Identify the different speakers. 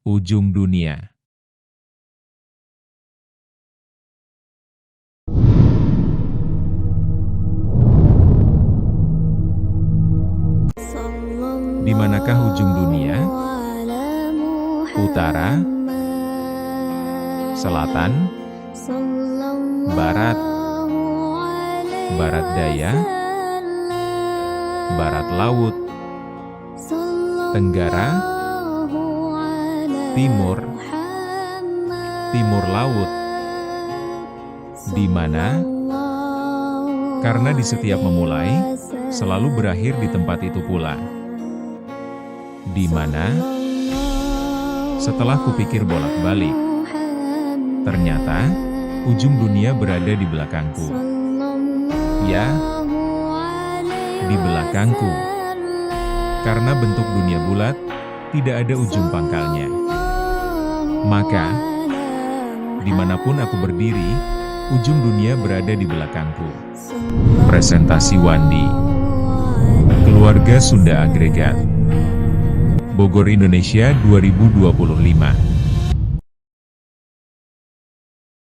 Speaker 1: Ujung dunia. Di manakah ujung dunia? Utara, selatan, barat, barat daya, barat laut, tenggara, timur, timur laut. Di mana? Karena di setiap memulai, selalu berakhir di tempat itu pula. Di mana? Setelah kupikir bolak-balik, ternyata ujung dunia berada di belakangku. Ya, di belakangku. Karena bentuk dunia bulat, tidak ada ujung pangkalnya. Maka, dimanapun aku berdiri, ujung dunia berada di belakangku. Presentasi Wandi. Keluarga Sunda Agregat. Bogor, Indonesia 2025.